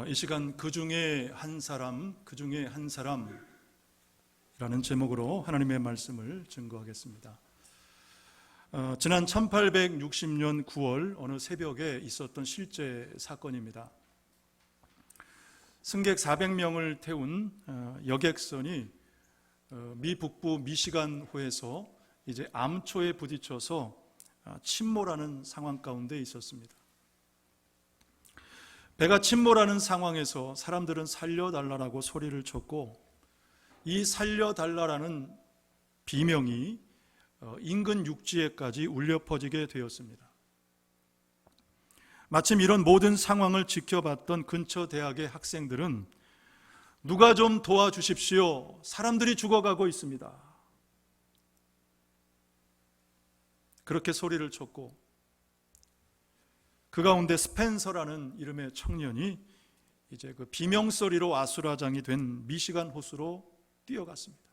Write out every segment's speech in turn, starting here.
이 시간 그 중에 한 사람이라는 제목으로 하나님의 말씀을 증거하겠습니다. 지난 1860년 9월 어느 새벽에 있었던 실제 사건입니다. 승객 400명을 태운 여객선이 미 북부 미시간호에서 이제 암초에 부딪혀서 침몰하는 상황 가운데 있었습니다. 배가 침몰하는 상황에서 사람들은 살려달라고 소리를 쳤고, 이 살려달라는 비명이 인근 육지에까지 울려 퍼지게 되었습니다. 마침 이런 모든 상황을 지켜봤던 근처 대학의 학생들은 누가 좀 도와주십시오. 사람들이 죽어가고 있습니다. 그렇게 소리를 쳤고, 그 가운데 스펜서라는 이름의 청년이 이제 그 비명소리로 아수라장이 된 미시간 호수로 뛰어갔습니다.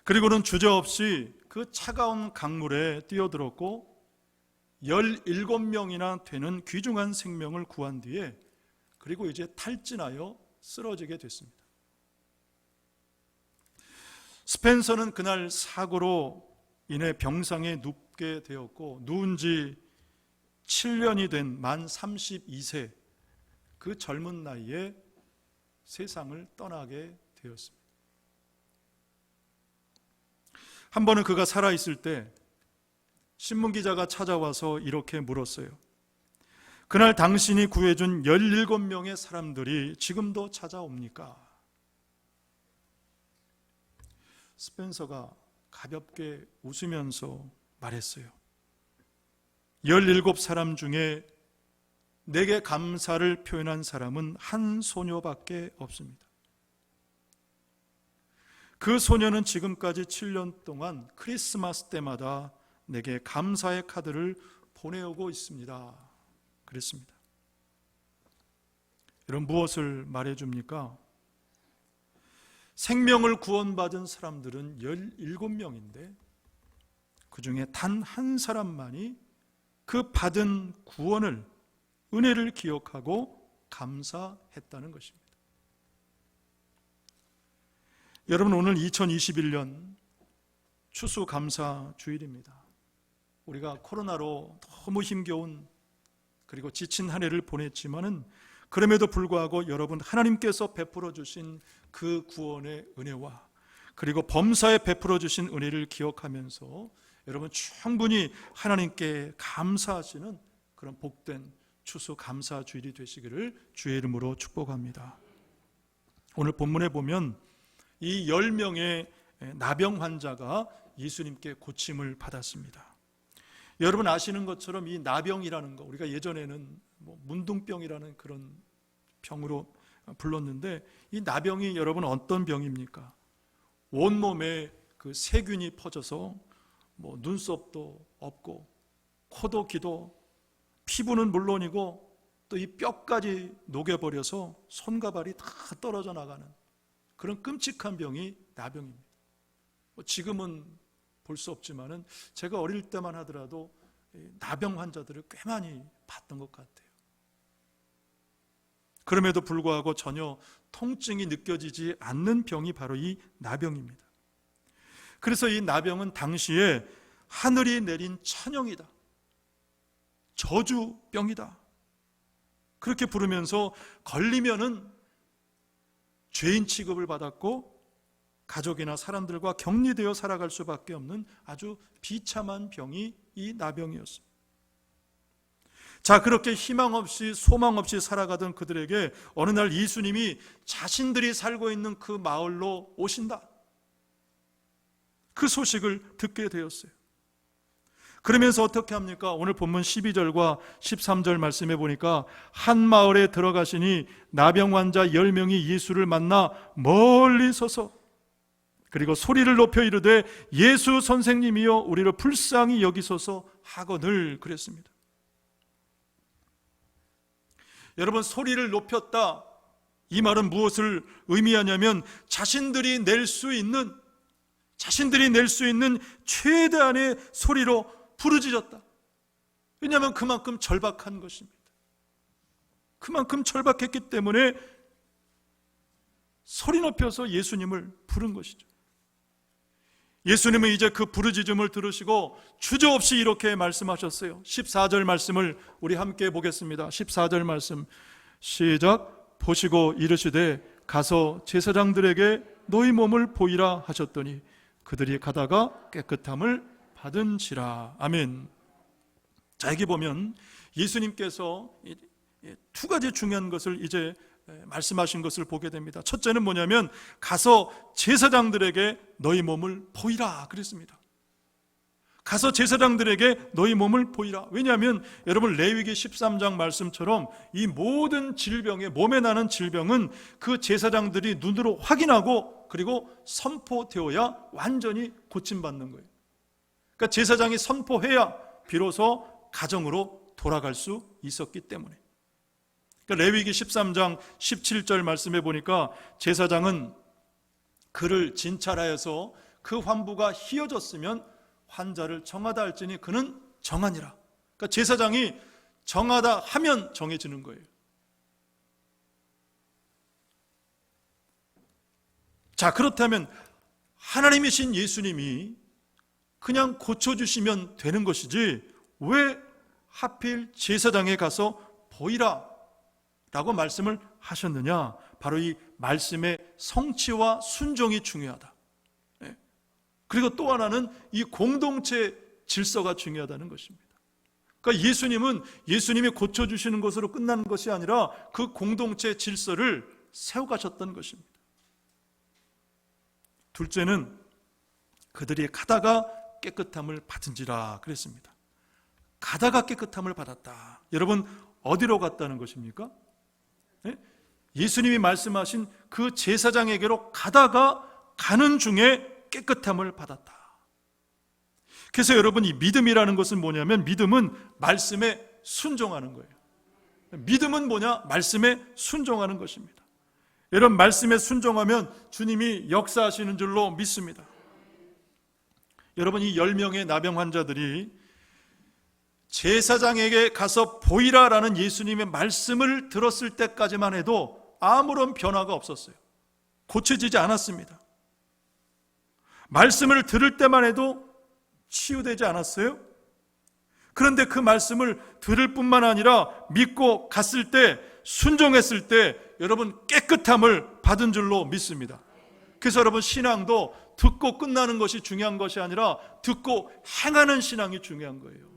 그리고는 주저없이 그 차가운 강물에 뛰어들었고 17명이나 되는 귀중한 생명을 구한 뒤에 그리고 이제 탈진하여 쓰러지게 됐습니다. 스펜서는 그날 사고로 인해 병상에 눕게 되었고, 누운 지 7년이 된 만 32세 그 젊은 나이에 세상을 떠나게 되었습니다. 한 번은 그가 살아있을 때 신문기자가 찾아와서 이렇게 물었어요. 그날 당신이 구해준 17명의 사람들이 지금도 찾아옵니까? 스펜서가 가볍게 웃으면서 말했어요. 17사람 중에 내게 감사를 표현한 사람은 한 소녀밖에 없습니다. 그 소녀는 지금까지 7년 동안 크리스마스 때마다 내게 감사의 카드를 보내오고 있습니다. 그랬습니다. 여러분, 무엇을 말해줍니까? 생명을 구원받은 사람들은 17명인데 그 중에 단 한 사람만이 그 받은 구원을, 은혜를 기억하고 감사했다는 것입니다. 여러분, 오늘 2021년 추수감사주일입니다. 우리가 코로나로 너무 힘겨운 그리고 지친 한 해를 보냈지만은 그럼에도 불구하고 여러분, 하나님께서 베풀어 주신 그 구원의 은혜와 그리고 범사에 베풀어 주신 은혜를 기억하면서 여러분 충분히 하나님께 감사하시는 그런 복된 추수감사주일이 되시기를 주의 이름으로 축복합니다. 오늘 본문에 보면 이 10명의 나병 환자가 예수님께 고침을 받았습니다. 여러분 아시는 것처럼 이 나병이라는 거, 우리가 예전에는 문둥병이라는 그런 병으로 불렀는데, 이 나병이 여러분 어떤 병입니까? 온몸에 그 세균이 퍼져서 눈썹도 없고 코도 귀도, 피부는 물론이고 또 이 뼈까지 녹여버려서 손과 발이 다 떨어져 나가는 그런 끔찍한 병이 나병입니다. 지금은 볼 수 없지만은 제가 어릴 때만 하더라도 나병 환자들을 꽤 많이 봤던 것 같아요. 그럼에도 불구하고 전혀 통증이 느껴지지 않는 병이 바로 이 나병입니다. 그래서 이 나병은 당시에 하늘이 내린 천형이다, 저주병이다, 그렇게 부르면서 걸리면은 죄인 취급을 받았고 가족이나 사람들과 격리되어 살아갈 수밖에 없는 아주 비참한 병이 이 나병이었습니다. 자, 그렇게 희망 없이 소망 없이 살아가던 그들에게 어느 날 예수님이 자신들이 살고 있는 그 마을로 오신다, 그 소식을 듣게 되었어요. 그러면서 어떻게 합니까? 오늘 본문 12절과 13절 말씀해 보니까 한 마을에 들어가시니 나병 환자 10명이 예수를 만나 멀리 서서 그리고 소리를 높여 이르되 예수 선생님이여 우리를 불쌍히 여기소서 하거늘 그랬습니다. 여러분, 소리를 높였다, 이 말은 무엇을 의미하냐면 자신들이 낼 수 있는 최대한의 소리로 부르짖었다. 왜냐하면 그만큼 절박한 것입니다. 그만큼 절박했기 때문에 소리 높여서 예수님을 부른 것이죠. 예수님은 이제 그 부르짖음을 들으시고 주저없이 이렇게 말씀하셨어요. 14절 말씀을 우리 함께 보겠습니다. 14절 말씀 시작. 보시고 이르시되 가서 제사장들에게 너희 몸을 보이라 하셨더니 그들이 가다가 깨끗함을 받은지라. 아멘. 자, 여기 보면 예수님께서 두 가지 중요한 것을 이제 말씀하신 것을 보게 됩니다. 첫째는 뭐냐면 가서 제사장들에게 너희 몸을 보이라 그랬습니다. 가서 제사장들에게 너희 몸을 보이라. 왜냐하면 여러분 레위기 13장 말씀처럼 이 모든 질병에 몸에 나는 질병은 그 제사장들이 눈으로 확인하고 그리고 선포되어야 완전히 고침받는 거예요. 그러니까 제사장이 선포해야 비로소 가정으로 돌아갈 수 있었기 때문에. 그러니까 레위기 13장 17절 말씀해 보니까 제사장은 그를 진찰하여서 그 환부가 희어졌으면 환자를 정하다 할지니 그는 정하니라. 그러니까 제사장이 정하다 하면 정해지는 거예요. 자, 그렇다면 하나님이신 예수님이 그냥 고쳐주시면 되는 것이지 왜 하필 제사장에 가서 보이라 라고 말씀을 하셨느냐? 바로 이 말씀의 성취와 순종이 중요하다. 그리고 또 하나는 이 공동체 질서가 중요하다는 것입니다. 그러니까 예수님이 고쳐주시는 것으로 끝나는 것이 아니라 그 공동체 질서를 세워가셨던 것입니다. 둘째는 그들이 가다가 깨끗함을 받은지라 그랬습니다. 가다가 깨끗함을 받았다. 여러분 어디로 갔다는 것입니까? 예수님이 말씀하신 그 제사장에게로 가다가 가는 중에 깨끗함을 받았다. 그래서 여러분 이 믿음이라는 것은 뭐냐면 믿음은 말씀에 순종하는 거예요. 믿음은 뭐냐? 말씀에 순종하는 것입니다. 여러분 말씀에 순종하면 주님이 역사하시는 줄로 믿습니다. 여러분 이 10명의 나병 환자들이 제사장에게 가서 보이라라는 예수님의 말씀을 들었을 때까지만 해도 아무런 변화가 없었어요. 고쳐지지 않았습니다. 말씀을 들을 때만 해도 치유되지 않았어요? 그런데 그 말씀을 들을 뿐만 아니라 믿고 갔을 때, 순종했을 때 여러분 깨끗함을 받은 줄로 믿습니다. 그래서 여러분 신앙도 듣고 끝나는 것이 중요한 것이 아니라 듣고 행하는 신앙이 중요한 거예요.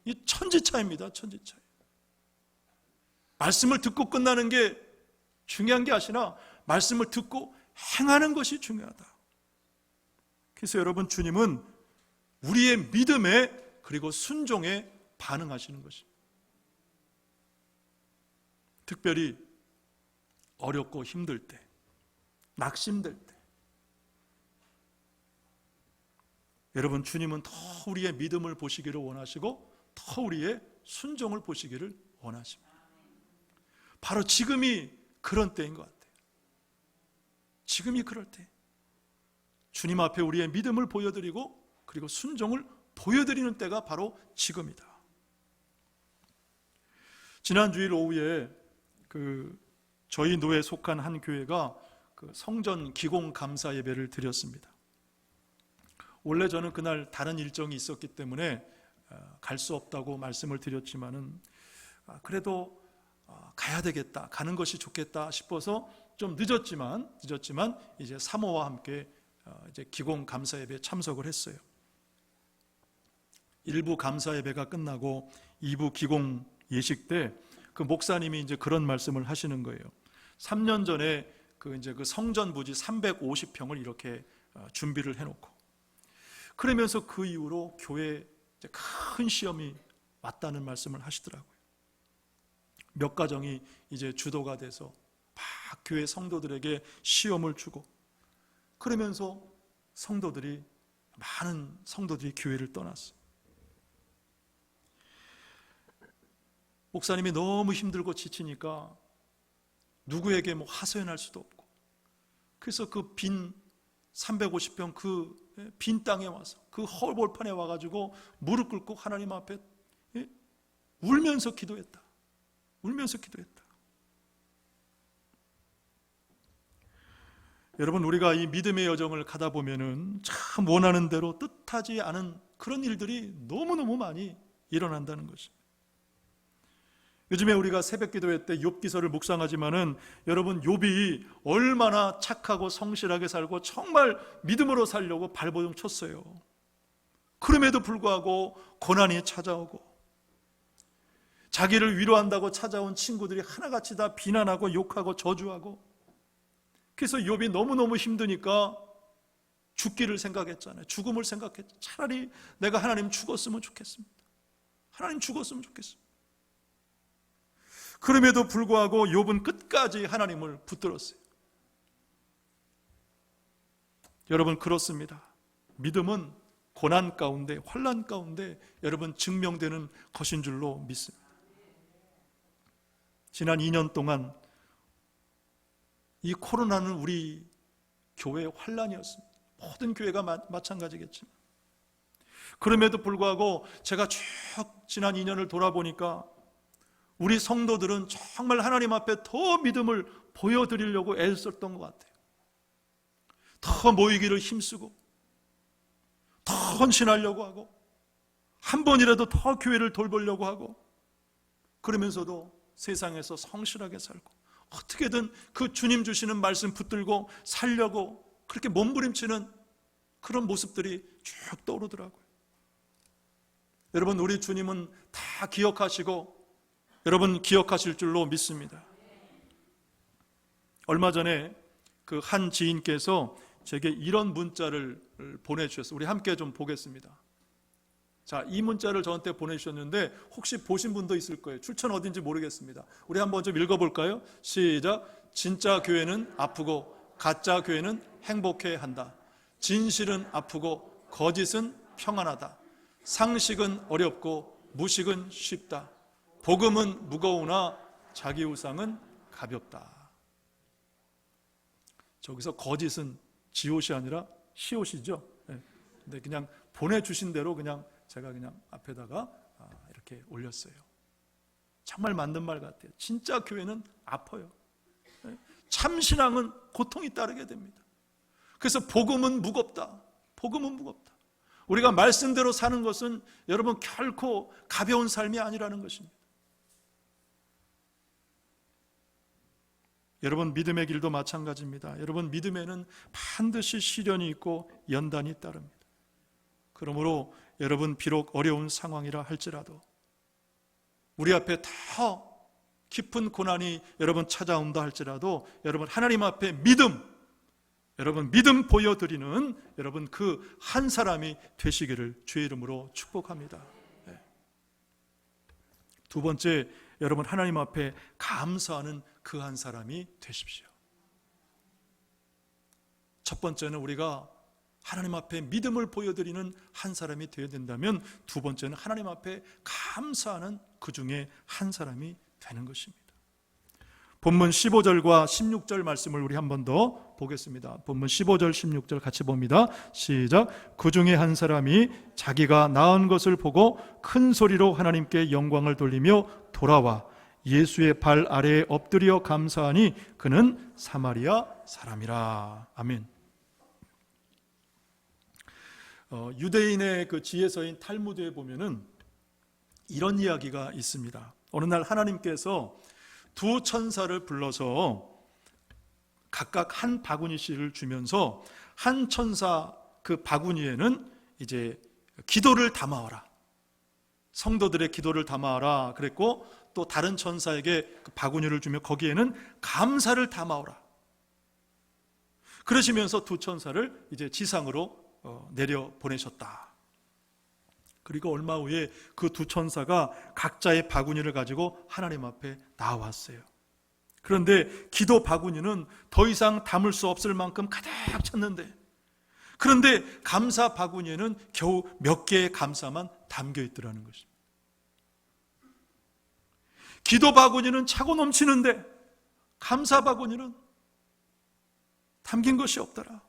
이 천지차입니다. 천지차. 말씀을 듣고 끝나는 게 중요한 게 아니라 말씀을 듣고 행하는 것이 중요하다. 그래서 여러분 주님은 우리의 믿음에 그리고 순종에 반응하시는 것입니다. 특별히 어렵고 힘들 때, 낙심될 때 여러분 주님은 더 우리의 믿음을 보시기를 원하시고 더 우리의 순종을 보시기를 원하십니다. 바로 지금이 그런 때인 것 같아요. 지금이 그럴 때 주님 앞에 우리의 믿음을 보여드리고 그리고 순종을 보여드리는 때가 바로 지금이다. 지난 주일 오후에 저희 노에 속한 한 교회가 성전 기공 감사 예배를 드렸습니다. 원래 저는 그날 다른 일정이 있었기 때문에 갈 수 없다고 말씀을 드렸지만은 그래도 가야 되겠다, 가는 것이 좋겠다 싶어서 좀 늦었지만 이제 사모와 함께 이제 기공 감사 예배에 참석을 했어요. 1부 감사 예배가 끝나고 2부 기공 예식 때 그 목사님이 이제 그런 말씀을 하시는 거예요. 3년 전에 그 성전 부지 350평을 이렇게 준비를 해놓고 그러면서 그 이후로 교회에 큰 시험이 왔다는 말씀을 하시더라고요. 몇 가정이 이제 주도가 돼서 막 교회 성도들에게 시험을 주고 그러면서 많은 성도들이 교회를 떠났어요. 목사님이 너무 힘들고 지치니까 누구에게 하소연할 수도 없고 그래서 그 빈 350평 그 빈 땅에 와서 그 헐볼판에 와가지고 무릎 꿇고 하나님 앞에 울면서 기도했다. 울면서 기도했다. 여러분, 우리가 이 믿음의 여정을 가다 보면은 참 원하는 대로 뜻하지 않은 그런 일들이 너무너무 많이 일어난다는 것입니다. 요즘에 우리가 새벽기도회 때 욥기서를 묵상하지만은 여러분, 욥이 얼마나 착하고 성실하게 살고 정말 믿음으로 살려고 발버둥 쳤어요. 그럼에도 불구하고 고난이 찾아오고 자기를 위로한다고 찾아온 친구들이 하나같이 다 비난하고 욕하고 저주하고, 그래서 욥이 너무너무 힘드니까 죽기를 생각했잖아요. 죽음을 생각했죠. 차라리 내가 하나님 죽었으면 좋겠습니다. 하나님 죽었으면 좋겠습니다. 그럼에도 불구하고 욥은 끝까지 하나님을 붙들었어요. 여러분, 그렇습니다. 믿음은 고난 가운데, 환난 가운데 여러분 증명되는 것인 줄로 믿습니다. 지난 2년 동안 이 코로나는 우리 교회의 환난이었습니다. 모든 교회가 마찬가지겠지만, 그럼에도 불구하고 제가 쭉 지난 2년을 돌아보니까 우리 성도들은 정말 하나님 앞에 더 믿음을 보여드리려고 애썼던 것 같아요. 더 모이기를 힘쓰고 더 헌신하려고 하고 한 번이라도 더 교회를 돌보려고 하고, 그러면서도 세상에서 성실하게 살고 어떻게든 그 주님 주시는 말씀 붙들고 살려고 그렇게 몸부림치는 그런 모습들이 쭉 떠오르더라고요. 여러분, 우리 주님은 다 기억하시고 여러분 기억하실 줄로 믿습니다. 얼마 전에 그 한 지인께서 제게 이런 문자를 보내주셨어요. 우리 함께 좀 보겠습니다. 자, 이 문자를 저한테 보내주셨는데 혹시 보신 분도 있을 거예요. 출처는 어딘지 모르겠습니다. 우리 한번 좀 읽어볼까요? 시작. 진짜 교회는 아프고 가짜 교회는 행복해 한다. 진실은 아프고 거짓은 평안하다. 상식은 어렵고 무식은 쉽다. 복음은 무거우나 자기 우상은 가볍다. 저기서 거짓은 지옷이 아니라 시옷이죠. 근데 그냥 보내주신 대로 그냥 제가 그냥 앞에다가 이렇게 올렸어요. 정말 맞는 말 같아요. 진짜 교회는 아파요. 참신앙은 고통이 따르게 됩니다. 그래서 복음은 무겁다. 복음은 무겁다. 우리가 말씀대로 사는 것은 여러분 결코 가벼운 삶이 아니라는 것입니다. 여러분, 믿음의 길도 마찬가지입니다. 여러분, 믿음에는 반드시 시련이 있고 연단이 따릅니다. 그러므로 여러분, 비록 어려운 상황이라 할지라도 우리 앞에 더 깊은 고난이 여러분 찾아온다 할지라도 여러분 하나님 앞에 여러분 믿음 보여드리는 여러분 그 한 사람이 되시기를 주의 이름으로 축복합니다. 두 번째, 여러분 하나님 앞에 감사하는 그 한 사람이 되십시오. 첫 번째는 우리가 하나님 앞에 믿음을 보여드리는 한 사람이 되어야 된다면, 두 번째는 하나님 앞에 감사하는 그 중에 한 사람이 되는 것입니다. 본문 15절과 16절 말씀을 우리 한 번 더 보겠습니다. 본문 15절 16절 같이 봅니다. 시작. 그 중에 한 사람이 자기가 낳은 것을 보고 큰 소리로 하나님께 영광을 돌리며 돌아와 예수의 발 아래에 엎드려 감사하니 그는 사마리아 사람이라. 아멘. 유대인의 그 지혜서인 탈무드에 보면은 이런 이야기가 있습니다. 어느 날 하나님께서 두 천사를 불러서 각각 한 바구니씩을 주면서 한 천사 그 바구니에는 이제 기도를 담아와라, 성도들의 기도를 담아와라 그랬고, 또 다른 천사에게 그 바구니를 주며 거기에는 감사를 담아오라 그러시면서 두 천사를 이제 지상으로 내려 보내셨다. 그리고 얼마 후에 그 두 천사가 각자의 바구니를 가지고 하나님 앞에 나왔어요. 그런데 기도 바구니는 더 이상 담을 수 없을 만큼 가득 찼는데, 그런데 감사 바구니에는 겨우 몇 개의 감사만 담겨 있더라는 것입니다. 기도 바구니는 차고 넘치는데 감사 바구니는 담긴 것이 없더라.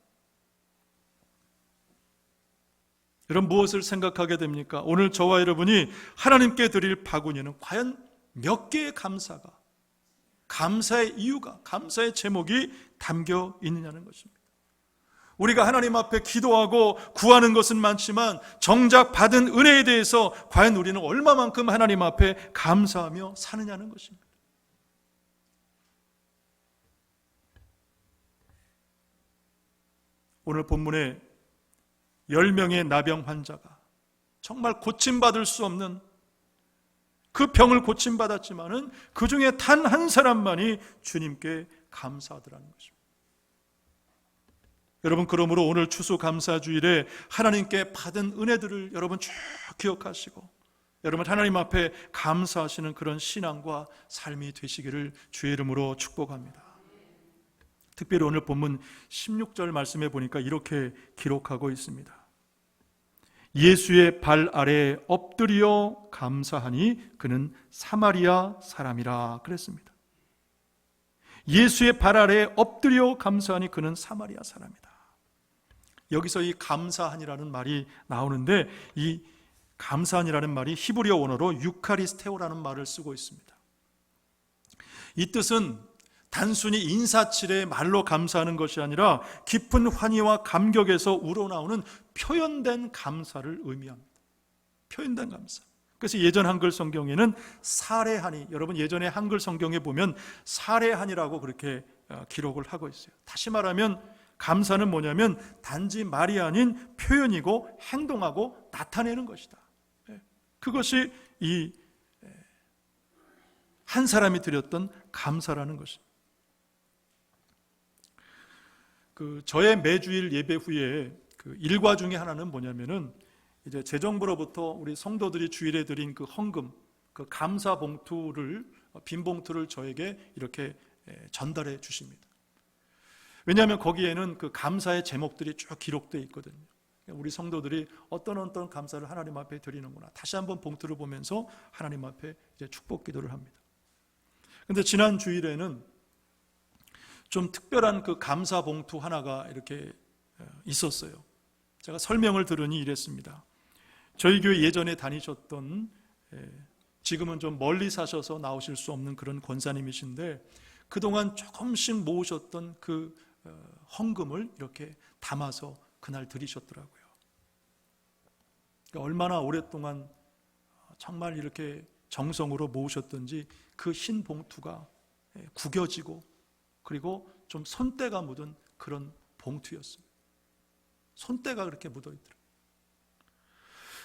여러분, 무엇을 생각하게 됩니까? 오늘 저와 여러분이 하나님께 드릴 바구니는 과연 몇 개의 감사가, 감사의 이유가, 감사의 제목이 담겨 있느냐는 것입니다. 우리가 하나님 앞에 기도하고 구하는 것은 많지만 정작 받은 은혜에 대해서 과연 우리는 얼마만큼 하나님 앞에 감사하며 사느냐는 것입니다. 오늘 본문에 10명의 나병 환자가 정말 고침받을 수 없는 그 병을 고침받았지만은 그 중에 단 한 사람만이 주님께 감사하더라는 것입니다. 여러분, 그러므로 오늘 추수감사주일에 하나님께 받은 은혜들을 여러분 쭉 기억하시고 여러분 하나님 앞에 감사하시는 그런 신앙과 삶이 되시기를 주의 이름으로 축복합니다. 특별히 오늘 본문 16절 말씀에 보니까 이렇게 기록하고 있습니다. 예수의 발 아래에 엎드려 감사하니 그는 사마리아 사람이라 그랬습니다. 예수의 발 아래에 엎드려 감사하니 그는 사마리아 사람이다. 여기서 이 감사하니라는 말이 나오는데 이 감사하니라는 말이 히브리어 원어로 유카리스테오라는 말을 쓰고 있습니다. 이 뜻은 단순히 인사치레의 말로 감사하는 것이 아니라 깊은 환희와 감격에서 우러나오는 표현된 감사를 의미합니다. 표현된 감사. 그래서 예전 한글 성경에는 사례하니, 여러분 예전에 한글 성경에 보면 사례하니라고 그렇게 기록을 하고 있어요. 다시 말하면 감사는 뭐냐면 단지 말이 아닌 표현이고 행동하고 나타내는 것이다. 그것이 이 한 사람이 드렸던 감사라는 것입니다. 저의 매주일 예배 후에 일과 중에 하나는 뭐냐면은 이제 재정부로부터 우리 성도들이 주일에 드린 그 헌금, 그 감사 봉투를, 빈 봉투를 저에게 이렇게 전달해 주십니다. 왜냐하면 거기에는 그 감사의 제목들이 쭉 기록되어 있거든요. 우리 성도들이 어떤 감사를 하나님 앞에 드리는구나. 다시 한번 봉투를 보면서 하나님 앞에 이제 축복 기도를 합니다. 그런데 지난 주일에는 좀 특별한 그 감사 봉투 하나가 이렇게 있었어요. 제가 설명을 들으니 이랬습니다. 저희 교회 예전에 다니셨던, 지금은 좀 멀리 사셔서 나오실 수 없는 그런 권사님이신데 그동안 조금씩 모으셨던 그 헌금을 이렇게 담아서 그날 드리셨더라고요. 그러니까 얼마나 오랫동안 정말 이렇게 정성으로 모으셨던지 그 흰 봉투가 구겨지고 그리고 좀 손때가 묻은 그런 봉투였습니다. 손때가 그렇게 묻어있더라고요.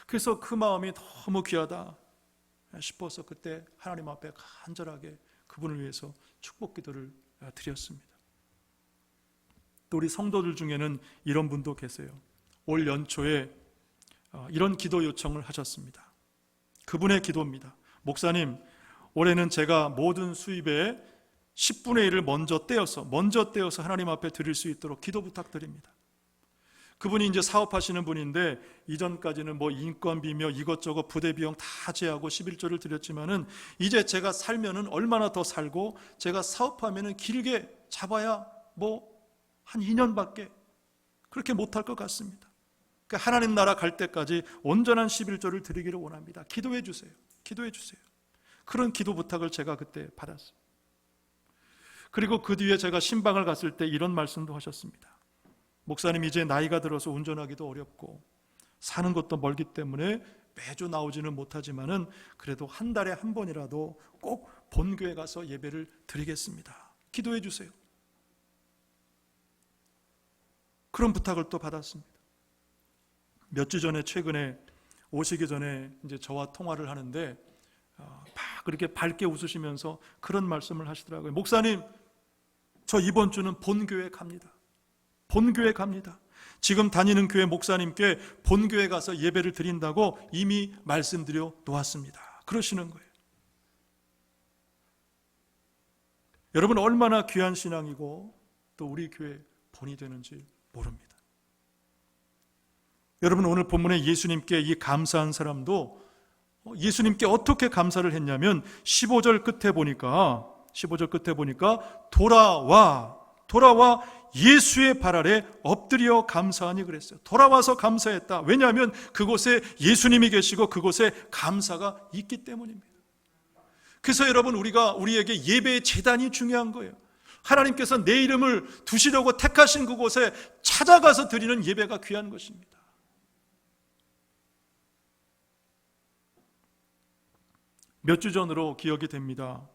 그래서 그 마음이 너무 귀하다 싶어서 그때 하나님 앞에 간절하게 그분을 위해서 축복 기도를 드렸습니다. 또 우리 성도들 중에는 이런 분도 계세요. 올 연초에 이런 기도 요청을 하셨습니다. 그분의 기도입니다. 목사님, 올해는 제가 모든 수입의 10분의 1을 먼저 떼어서 하나님 앞에 드릴 수 있도록 기도 부탁드립니다. 그분이 이제 사업하시는 분인데 이전까지는 뭐 인건비며 이것저것 부대 비용 다 제하고 11조를 드렸지만은 이제 제가 살면은 얼마나 더 살고 제가 사업하면은 길게 잡아야 뭐 한 2년밖에 그렇게 못할 것 같습니다. 그러니까 하나님 나라 갈 때까지 온전한 11조를 드리기를 원합니다. 기도해 주세요. 기도해 주세요. 그런 기도 부탁을 제가 그때 받았어요. 그리고 그 뒤에 제가 신방을 갔을 때 이런 말씀도 하셨습니다. 목사님, 이제 나이가 들어서 운전하기도 어렵고 사는 것도 멀기 때문에 매주 나오지는 못하지만은 그래도 한 달에 한 번이라도 꼭 본교회 가서 예배를 드리겠습니다. 기도해 주세요. 그런 부탁을 또 받았습니다. 몇 주 전에 최근에 오시기 전에 이제 저와 통화를 하는데 막 그렇게 밝게 웃으시면서 그런 말씀을 하시더라고요. 목사님, 저 이번 주는 본교회 갑니다. 본교회 갑니다. 지금 다니는 교회 목사님께 본교회 가서 예배를 드린다고 이미 말씀드려 놓았습니다. 그러시는 거예요. 여러분, 얼마나 귀한 신앙이고 또 우리 교회 본이 되는지 모릅니다. 여러분, 오늘 본문에 예수님께 이 감사한 사람도 예수님께 어떻게 감사를 했냐면 15절 끝에 보니까 돌아와 예수의 발 아래 엎드려 감사하니 그랬어요. 돌아와서 감사했다. 왜냐하면 그곳에 예수님이 계시고 그곳에 감사가 있기 때문입니다. 그래서 여러분, 우리에게 예배의 제단이 중요한 거예요. 하나님께서 내 이름을 두시려고 택하신 그곳에 찾아가서 드리는 예배가 귀한 것입니다. 몇 주 전으로 기억이 됩니다.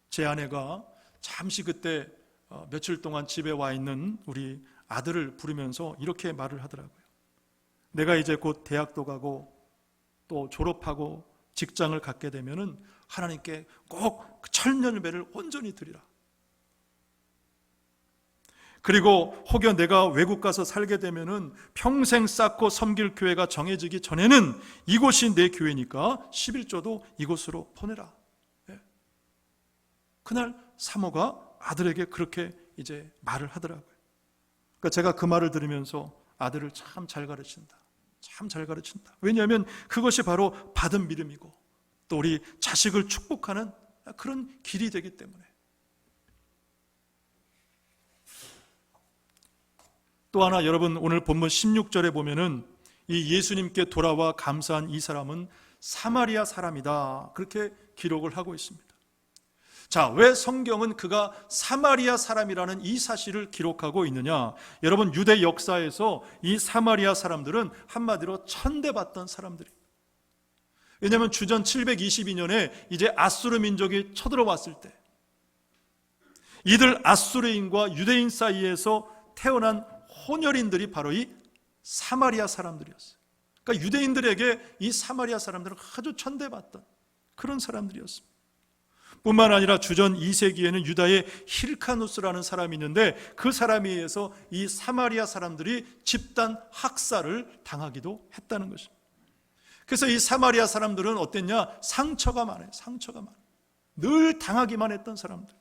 제 아내가 잠시 그때 며칠 동안 집에 와 있는 우리 아들을 부르면서 이렇게 말을 하더라고요. 내가 이제 곧 대학도 가고 또 졸업하고 직장을 갖게 되면은 하나님께 꼭 천년배를 온전히 드리라. 그리고 혹여 내가 외국 가서 살게 되면은 평생 쌓고 섬길 교회가 정해지기 전에는 이곳이 내 교회니까 11조도 이곳으로 보내라. 그날 사모가 아들에게 그렇게 이제 말을 하더라고요. 그러니까 제가 그 말을 들으면서 아들을 참 잘 가르친다. 참 잘 가르친다. 왜냐하면 그것이 바로 받은 믿음이고 또 우리 자식을 축복하는 그런 길이 되기 때문에. 또 하나, 여러분, 오늘 본문 16절에 보면은 이 예수님께 돌아와 감사한 이 사람은 사마리아 사람이다, 그렇게 기록을 하고 있습니다. 자, 왜 성경은 그가 사마리아 사람이라는 이 사실을 기록하고 있느냐? 여러분, 유대 역사에서 이 사마리아 사람들은 한마디로 천대받던 사람들입니다. 왜냐하면 주전 722년에 이제 아수르 민족이 쳐들어왔을 때 이들 아수르인과 유대인 사이에서 태어난 혼혈인들이 바로 이 사마리아 사람들이었어요. 그러니까 유대인들에게 이 사마리아 사람들은 아주 천대받던 그런 사람들이었습니다. 뿐만 아니라 주전 2세기에는 유다의 힐카누스라는 사람이 있는데 그 사람에 의해서 이 사마리아 사람들이 집단 학살을 당하기도 했다는 것입니다. 그래서 이 사마리아 사람들은 어땠냐? 상처가 많아요. 상처가 많아요. 늘 당하기만 했던 사람들.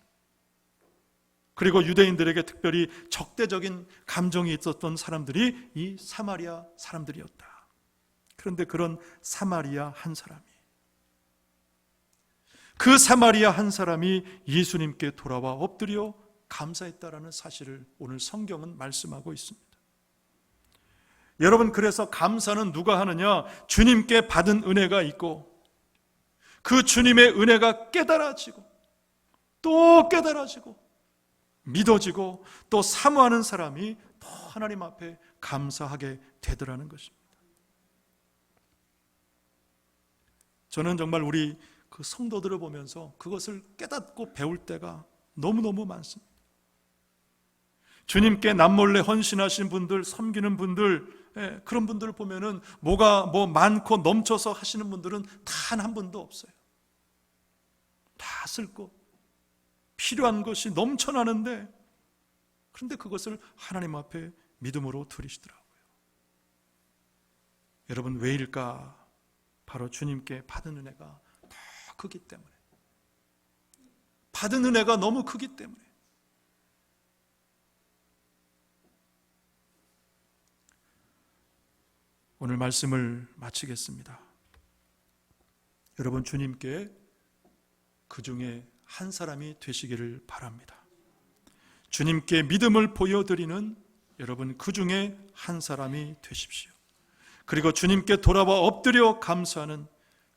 그리고 유대인들에게 특별히 적대적인 감정이 있었던 사람들이 이 사마리아 사람들이었다. 그런데 그런 사마리아 한 사람이, 그 사마리아 한 사람이 예수님께 돌아와 엎드려 감사했다라는 사실을 오늘 성경은 말씀하고 있습니다. 여러분, 그래서 감사는 누가 하느냐? 주님께 받은 은혜가 있고 그 주님의 은혜가 깨달아지고 또 깨달아지고 믿어지고 또 사모하는 사람이 더 하나님 앞에 감사하게 되더라는 것입니다. 저는 정말 우리 그 성도들을 보면서 그것을 깨닫고 배울 때가 너무너무 많습니다. 주님께 남몰래 헌신하신 분들, 섬기는 분들, 그런 분들을 보면은 뭐가 많고 넘쳐서 하시는 분들은 단 한 분도 없어요. 다 쓸 것, 필요한 것이 넘쳐나는데, 그런데 그것을 하나님 앞에 믿음으로 드리시더라고요. 여러분, 왜일까? 바로 주님께 받은 은혜가 더 크기 때문에, 받은 은혜가 너무 크기 때문에. 오늘 말씀을 마치겠습니다. 여러분, 주님께 그 중에 한 사람이 되시기를 바랍니다. 주님께 믿음을 보여드리는 여러분 그 중에 한 사람이 되십시오. 그리고 주님께 돌아와 엎드려 감사하는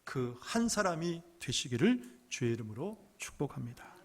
그 한 사람이 되시기를 주의 이름으로 축복합니다.